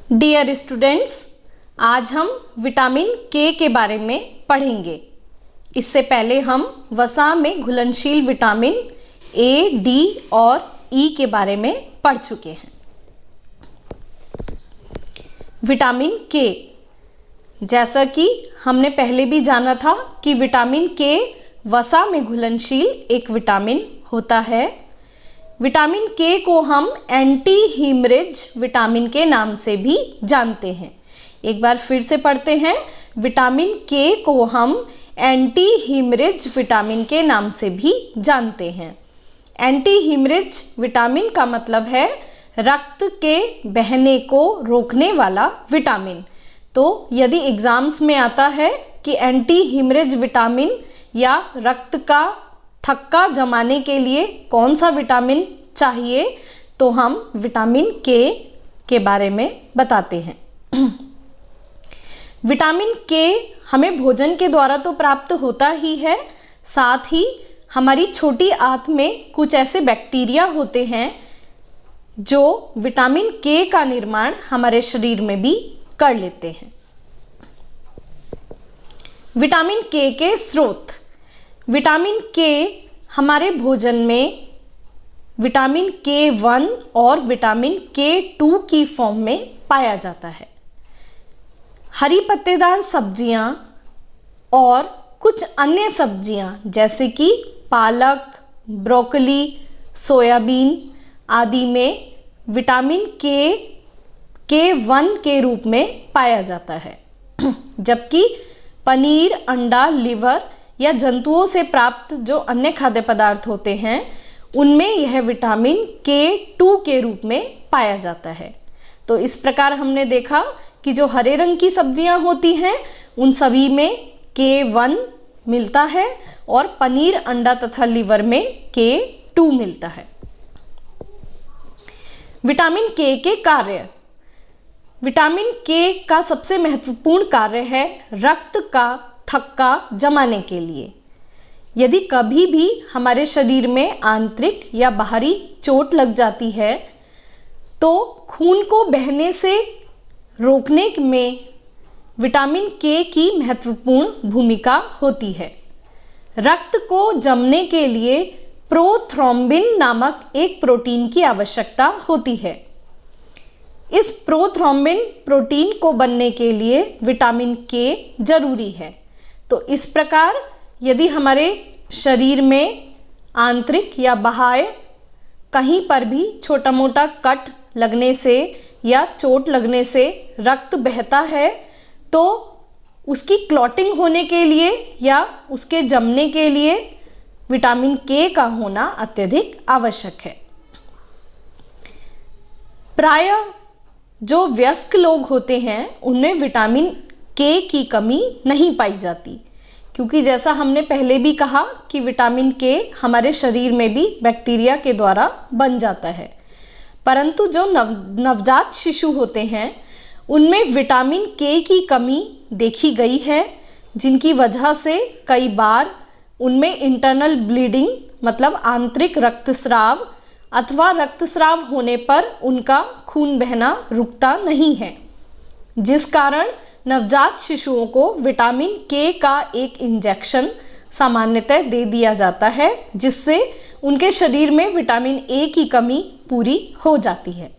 Dear students, आज हम vitamin के बारे में पढ़ेंगे। इससे पहले हम वसा में घुलनशील विटामिन ए, डी और ई के बारे में पढ़ चुके हैं। विटामिन के, जैसा कि हमने पहले भी जाना था कि विटामिन के वसा में घुलनशील एक विटामिन होता है। विटामिन के को हम एंटी हीमरेज विटामिन के नाम से भी जानते हैं। एक बार फिर से पढ़ते हैं, विटामिन के को हम एंटी हीमरेज विटामिन के नाम से भी जानते हैं। एंटी हीमरेज विटामिन का मतलब है रक्त के बहने को रोकने वाला विटामिन। तो यदि एग्जाम्स में आता है कि एंटी हीमरेज विटामिन या रक्त का थक्का जमाने के लिए कौन सा विटामिन चाहिए, तो हम विटामिन के बारे में बताते हैं। विटामिन के हमें भोजन के द्वारा तो प्राप्त होता ही है, साथ ही हमारी छोटी आंत में कुछ ऐसे बैक्टीरिया होते हैं जो विटामिन के का निर्माण हमारे शरीर में भी कर लेते हैं। विटामिन के स्रोत। विटामिन के हमारे भोजन में विटामिन के1 और विटामिन के2 की फॉर्म में पाया जाता है। हरी पत्तेदार सब्जियां और कुछ अन्य सब्जियां जैसे कि पालक, ब्रोकली, सोयाबीन आदि में विटामिन के1 के रूप में पाया जाता है, जबकि पनीर, अंडा, लिवर या जंतुओं से प्राप्त जो अन्य खाद्य पदार्थ होते हैं उनमें यह विटामिन के2 के रूप में पाया जाता है। तो इस प्रकार हमने देखा कि जो हरे रंग की सब्जियां होती हैं उन सभी में के1 मिलता है और पनीर, अंडा तथा लिवर में के2 मिलता है। विटामिन के कार्य। विटामिन के का सबसे महत्वपूर्ण कार्य है रक्त का थक्का जमाने के लिए। यदि कभी भी हमारे शरीर में आंतरिक या बाहरी चोट लग जाती है तो खून को बहने से रोकने में विटामिन के की महत्वपूर्ण भूमिका होती है। रक्त को जमने के लिए प्रोथ्रोम्बिन नामक एक प्रोटीन की आवश्यकता होती है। इस प्रोथ्रोम्बिन प्रोटीन को बनने के लिए विटामिन के जरूरी है। तो इस प्रकार यदि हमारे शरीर में आंतरिक या बाह्य कहीं पर भी छोटा मोटा कट लगने से या चोट लगने से रक्त बहता है तो उसकी क्लॉटिंग होने के लिए या उसके जमने के लिए विटामिन के का होना अत्यधिक आवश्यक है। प्रायः जो वयस्क लोग होते हैं उनमें विटामिन के की कमी नहीं पाई जाती, क्योंकि जैसा हमने पहले भी कहा कि विटामिन के हमारे शरीर में भी बैक्टीरिया के द्वारा बन जाता है। परंतु जो नवजात शिशु होते हैं उनमें विटामिन के की कमी देखी गई है, जिनकी वजह से कई बार उनमें इंटरनल ब्लीडिंग मतलब आंतरिक रक्तस्राव अथवा रक्तस्राव होने पर उनका खून बहना रुकता नहीं है, जिस कारण नवजात शिशुओं को विटामिन के का एक इंजेक्शन सामान्यतः दे दिया जाता है, जिससे उनके शरीर में विटामिन ए की कमी पूरी हो जाती है।